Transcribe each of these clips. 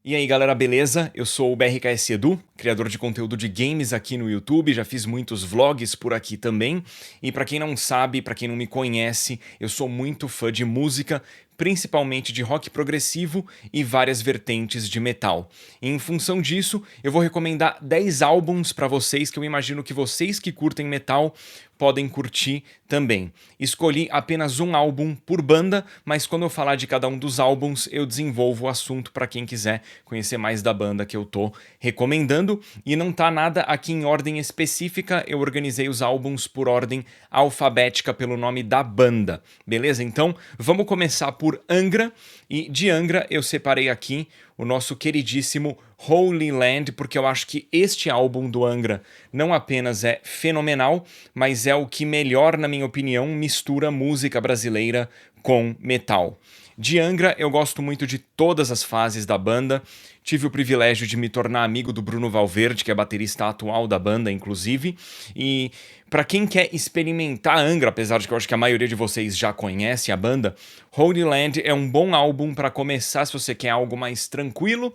E aí galera, beleza? Eu sou o BRKS Edu, criador de conteúdo de games aqui no YouTube, já fiz muitos vlogs por aqui também. E pra quem não sabe, pra quem não me conhece, eu sou muito fã de música, principalmente de rock progressivo e várias vertentes de metal. E em função disso, eu vou recomendar 10 álbuns pra vocês que eu imagino que vocês que curtem metal podem curtir também. Escolhi apenas um álbum por banda, mas quando eu falar de cada um dos álbuns, eu desenvolvo o assunto para quem quiser conhecer mais da banda que eu tô recomendando. E não tá nada aqui em ordem específica, eu organizei os álbuns por ordem alfabética pelo nome da banda, beleza? Então vamos começar por Angra, e de Angra eu separei aqui o nosso queridíssimo Holy Land, porque eu acho que este álbum do Angra não apenas é fenomenal, mas é o que melhor, na minha opinião, mistura música brasileira com metal. De Angra, eu gosto muito de todas as fases da banda. Tive o privilégio de me tornar amigo do Bruno Valverde, que é baterista atual da banda, inclusive. E para quem quer experimentar Angra, apesar de que eu acho que a maioria de vocês já conhece a banda, Holy Land é um bom álbum para começar se você quer algo mais tranquilo.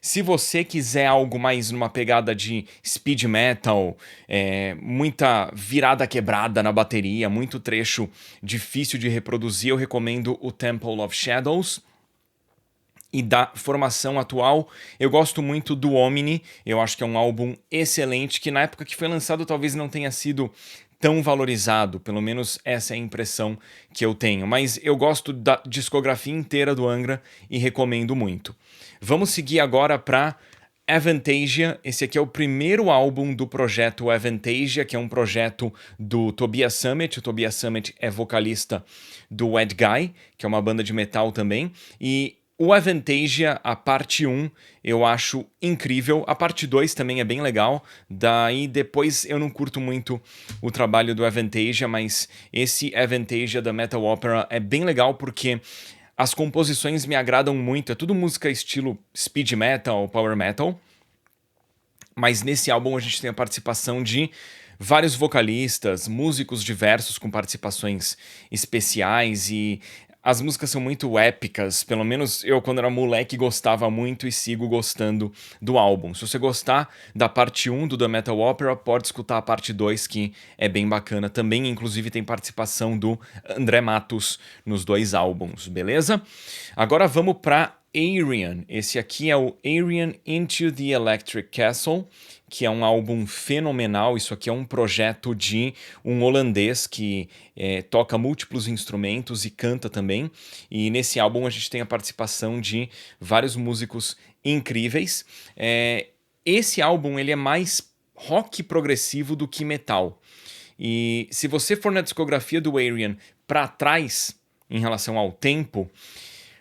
Se você quiser algo mais numa pegada de speed metal, muita virada quebrada na bateria, muito trecho difícil de reproduzir, eu recomendo o Temple of Shadows. E da formação atual, eu gosto muito do Omni, eu acho que é um álbum excelente, que na época que foi lançado talvez não tenha sido tão valorizado, pelo menos essa é a impressão que eu tenho, mas eu gosto da discografia inteira do Angra e recomendo muito. Vamos seguir agora para Avantasia. Esse aqui é o primeiro álbum do projeto Avantasia, que é um projeto do Tobias Sammet. O Tobias Sammet é vocalista do Ed Guy, que é uma banda de metal também, e o Avantasia, a parte 1, eu acho incrível. A parte 2 também é bem legal. Daí depois eu não curto muito o trabalho do Avantasia, mas esse Avantasia da Metal Opera é bem legal porque as composições me agradam muito. É tudo música estilo speed metal, power metal. Mas nesse álbum a gente tem a participação de vários vocalistas, músicos diversos com participações especiais, e as músicas são muito épicas. Pelo menos eu, quando era moleque, gostava muito e sigo gostando do álbum. Se você gostar da parte 1 do The Metal Opera, pode escutar a parte 2, que é bem bacana também. Inclusive tem participação do André Matos nos dois álbuns, beleza? Agora vamos para Arian. Esse aqui é o Arian Into the Electric Castle, que é um álbum fenomenal. Isso aqui é um projeto de um holandês que toca múltiplos instrumentos e canta também. E nesse álbum a gente tem a participação de vários músicos incríveis. Esse álbum ele é mais rock progressivo do que metal. E se você for na discografia do Arian para trás, em relação ao tempo,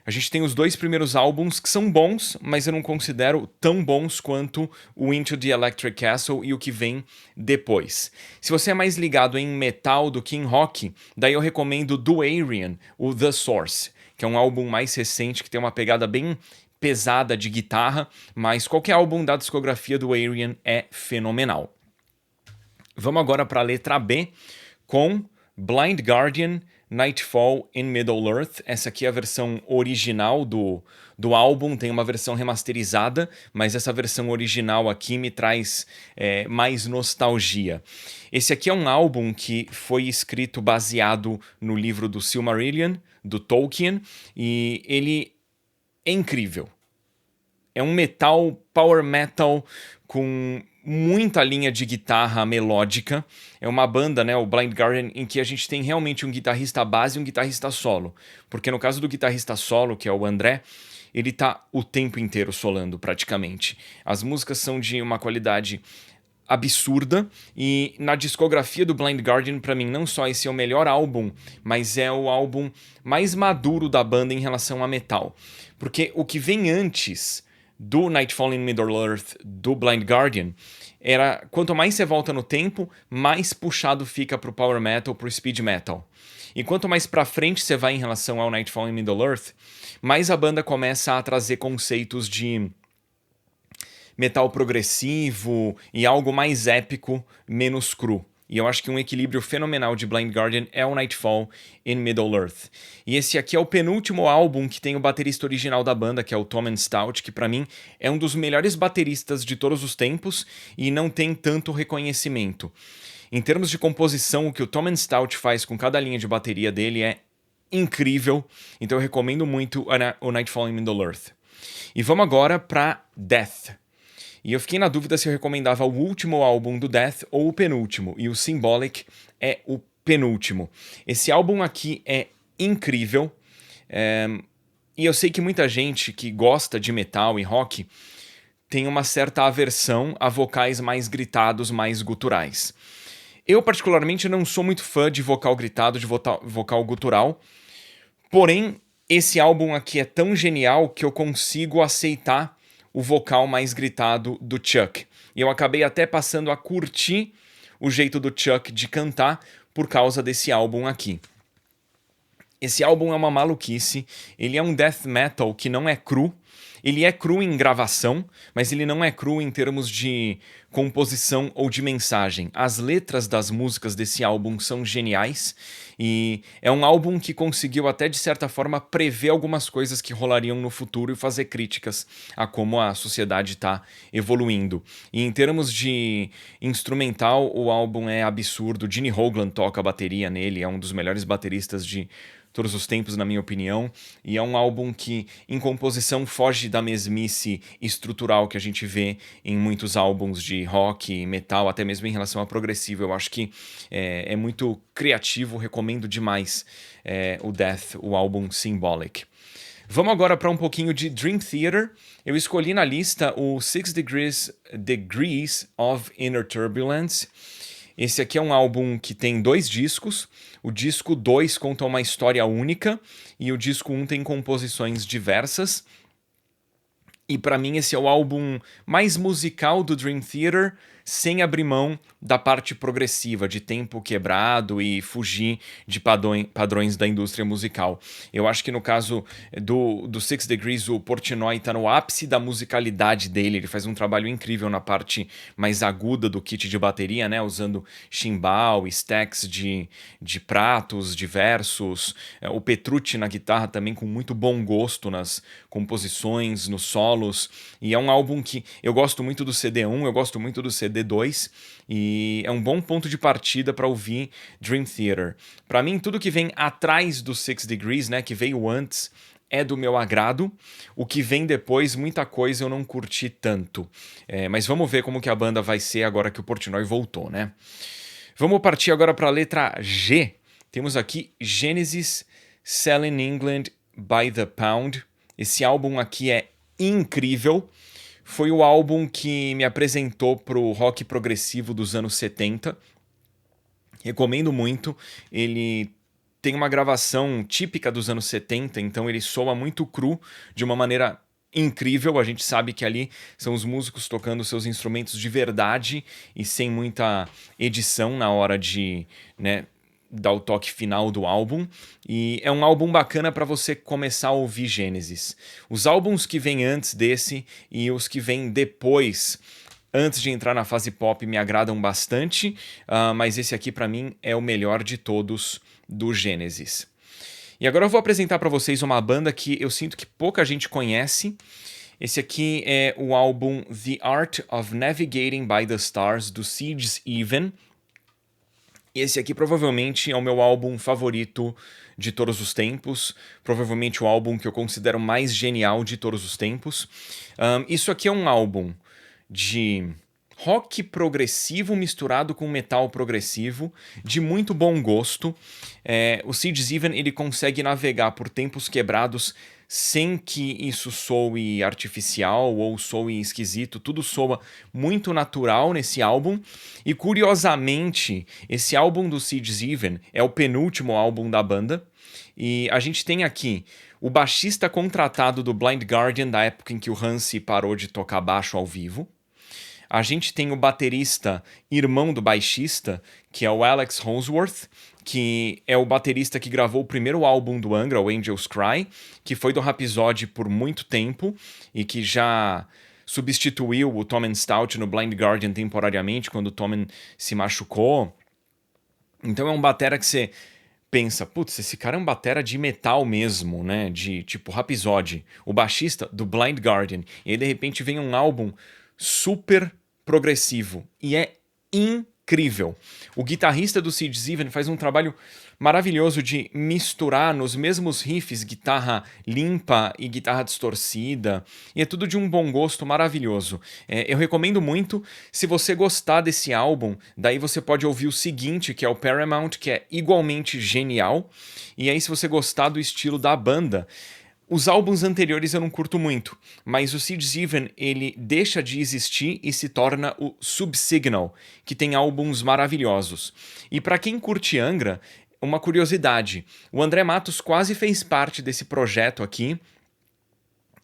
a gente tem os dois primeiros álbuns que são bons, mas eu não considero tão bons quanto o Into the Electric Castle e o que vem depois. Se você é mais ligado em metal do que em rock, daí eu recomendo do Arian, o The Source, que é um álbum mais recente que tem uma pegada bem pesada de guitarra, mas qualquer álbum da discografia do Arian é fenomenal. Vamos agora para a letra B com Blind Guardian, Nightfall in Middle-earth. Essa aqui é a versão original do álbum, tem uma versão remasterizada, mas essa versão original aqui me traz mais nostalgia. Esse aqui é um álbum que foi escrito baseado no livro do Silmarillion, do Tolkien, e ele é incrível. É um metal, power metal, com muita linha de guitarra melódica. É uma banda, né, o Blind Guardian, em que a gente tem realmente um guitarrista base e um guitarrista solo. Porque no caso do guitarrista solo, que é o André, ele tá o tempo inteiro solando, praticamente. As músicas são de uma qualidade absurda, e na discografia do Blind Guardian, pra mim, não só esse é o melhor álbum, mas é o álbum mais maduro da banda em relação a metal. Porque o que vem antes do Nightfall in Middle-earth, do Blind Guardian, era quanto mais você volta no tempo, mais puxado fica pro power metal, pro speed metal. E quanto mais pra frente você vai em relação ao Nightfall in Middle-earth, mais a banda começa a trazer conceitos de metal progressivo e algo mais épico, menos cru. e eu acho que um equilíbrio fenomenal de Blind Guardian é o Nightfall in Middle-earth. E esse aqui é o penúltimo álbum que tem o baterista original da banda, que é o Tom Stout, que pra mim é um dos melhores bateristas de todos os tempos e não tem tanto reconhecimento. Em termos de composição, o que o Tom Stout faz com cada linha de bateria dele é incrível, então eu recomendo muito o Nightfall in Middle-earth. E vamos agora pra Death. E eu fiquei na dúvida se eu recomendava o último álbum do Death ou o penúltimo, e o Symbolic é o penúltimo. Esse álbum aqui é incrível, e eu sei que muita gente que gosta de metal e rock tem uma certa aversão a vocais mais gritados, mais guturais. Eu, particularmente, não sou muito fã de vocal gritado, de vocal gutural, porém, esse álbum aqui é tão genial que eu consigo aceitar o vocal mais gritado do Chuck. E eu acabei até passando a curtir o jeito do Chuck de cantar por causa desse álbum aqui. Esse álbum é uma maluquice, ele é um death metal que não é cru. Ele é cru em gravação, mas ele não é cru em termos de composição ou de mensagem. As letras das músicas desse álbum são geniais e é um álbum que conseguiu até de certa forma prever algumas coisas que rolariam no futuro e fazer críticas a como a sociedade está evoluindo. E em termos de instrumental, o álbum é absurdo. Gene Hoglan toca a bateria nele, é um dos melhores bateristas de todos os tempos, na minha opinião, e é um álbum que, em composição, foge da mesmice estrutural que a gente vê em muitos álbuns de rock, metal, até mesmo em relação a progressivo. Eu acho que é muito criativo, recomendo demais o Death, o álbum Symbolic. Vamos agora para um pouquinho de Dream Theater. Eu escolhi na lista o 6 Degrees of Inner Turbulence. Esse aqui é um álbum que tem 2 discos. O disco 2 conta uma história única e o disco 1 tem composições diversas. E pra mim esse é o álbum mais musical do Dream Theater, sem abrir mão da parte progressiva, de tempo quebrado e fugir de padrões da indústria musical. Eu acho que no caso do Six Degrees, o Portnoy tá no ápice da musicalidade dele, ele faz um trabalho incrível na parte mais aguda do kit de bateria, né, usando chimbal, stacks de pratos diversos, o Petrucci na guitarra também com muito bom gosto nas composições, nos solos, e é um álbum que eu gosto muito do CD1, eu gosto muito do CD2, e é um bom ponto de partida para ouvir Dream Theater. Para mim, tudo que vem atrás do 6 Degrees, né, que veio antes, é do meu agrado. O que vem depois, muita coisa eu não curti tanto. Mas vamos ver como que a banda vai ser agora que o Portnoy voltou, né? Vamos partir agora para a letra G. Temos aqui Genesis, Selling England by the Pound. Esse álbum aqui é incrível. Foi o álbum que me apresentou pro rock progressivo dos anos 70. Recomendo muito. Ele tem uma gravação típica dos anos 70, então ele soa muito cru, de uma maneira incrível. A gente sabe que ali são os músicos tocando seus instrumentos de verdade e sem muita edição na hora de, né, dar o toque final do álbum, e é um álbum bacana para você começar a ouvir Genesis. Os álbuns que vêm antes desse e os que vêm depois, antes de entrar na fase pop, me agradam bastante, mas esse aqui para mim é o melhor de todos do Genesis. E agora eu vou apresentar para vocês uma banda que eu sinto que pouca gente conhece. Esse aqui é o álbum The Art of Navigating by the Stars, do Seeds Even. Esse aqui provavelmente é o meu álbum favorito de todos os tempos, provavelmente o álbum que eu considero mais genial de todos os tempos. Isso aqui é um álbum de rock progressivo misturado com metal progressivo, de muito bom gosto. O Seeds Even ele consegue navegar por tempos quebrados sem que isso soe artificial ou soe esquisito, tudo soa muito natural nesse álbum. E curiosamente, esse álbum do Seeds Even é o penúltimo álbum da banda, e a gente tem aqui o baixista contratado do Blind Guardian da época em que o Hansi parou de tocar baixo ao vivo. A gente tem o baterista irmão do baixista, que é o Alex Holsworth, que é o baterista que gravou o primeiro álbum do Angra, o Angels Cry, que foi do Rhapsody por muito tempo e que já substituiu o Tom Stout no Blind Guardian temporariamente, quando o Tom se machucou. Então é um batera que você pensa, putz, esse cara é um batera de metal mesmo, né? De tipo Rhapsody, o baixista do Blind Guardian. E aí de repente vem um álbum super progressivo e é incrível. O guitarrista do Sid Even faz um trabalho maravilhoso de misturar nos mesmos riffs guitarra limpa e guitarra distorcida, e é tudo de um bom gosto maravilhoso. Eu recomendo muito. Se você gostar desse álbum, daí você pode ouvir o seguinte, que é o Paramount, que é igualmente genial, e aí se você gostar do estilo da banda, os álbuns anteriores eu não curto muito, mas o Sid Even ele deixa de existir e se torna o Subsignal, que tem álbuns maravilhosos. E para quem curte Angra, uma curiosidade, o André Matos quase fez parte desse projeto aqui,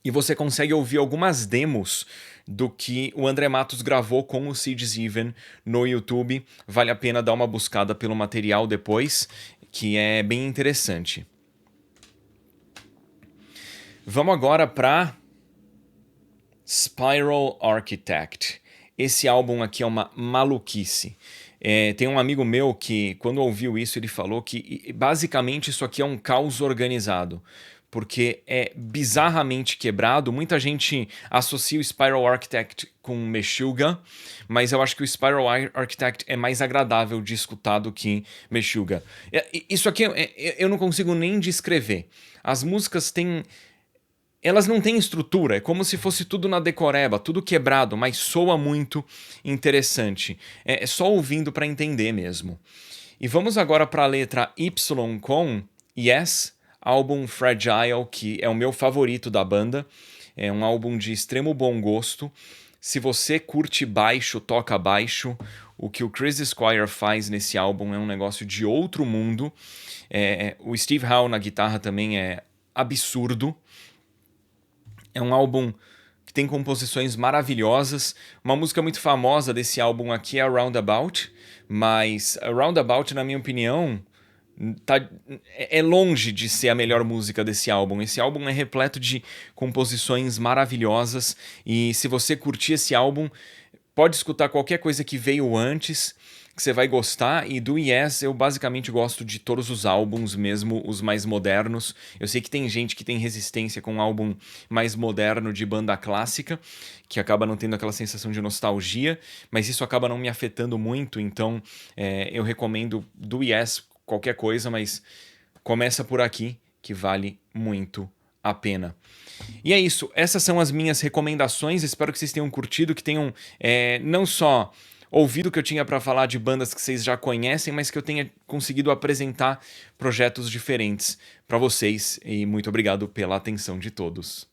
e você consegue ouvir algumas demos do que o André Matos gravou com o Sid Even no YouTube. Vale a pena dar uma buscada pelo material depois, que é bem interessante. Vamos agora para Spiral Architect. Esse álbum aqui é uma maluquice. Tem um amigo meu que, quando ouviu isso, ele falou que basicamente isso aqui é um caos organizado, porque é bizarramente quebrado. Muita gente associa o Spiral Architect com Meshuggah, mas eu acho que o Spiral Architect é mais agradável de escutar do que Meshuggah. Isso aqui eu não consigo nem descrever. As músicas têm... Elas não têm estrutura, é como se fosse tudo na decoreba, tudo quebrado, mas soa muito interessante. É só ouvindo para entender mesmo. E vamos agora para a letra Y com Yes, álbum Fragile, que é o meu favorito da banda. É um álbum de extremo bom gosto. Se você curte baixo, toca baixo, o que o Chris Squire faz nesse álbum é um negócio de outro mundo. O Steve Howe na guitarra também é absurdo. É um álbum que tem composições maravilhosas. Uma música muito famosa desse álbum aqui é a Roundabout, mas a Roundabout, na minha opinião, é longe de ser a melhor música desse álbum. Esse álbum é repleto de composições maravilhosas, e se você curtir esse álbum, pode escutar qualquer coisa que veio antes, que você vai gostar. E do Yes eu basicamente gosto de todos os álbuns, mesmo os mais modernos. Eu sei que tem gente que tem resistência com um álbum mais moderno de banda clássica, que acaba não tendo aquela sensação de nostalgia, mas isso acaba não me afetando muito, então eu recomendo do Yes qualquer coisa, mas começa por aqui, que vale muito a pena. E é isso, essas são as minhas recomendações. Espero que vocês tenham curtido, que tenham não só ouvido o que eu tinha para falar de bandas que vocês já conhecem, mas que eu tenha conseguido apresentar projetos diferentes para vocês. E muito obrigado pela atenção de todos.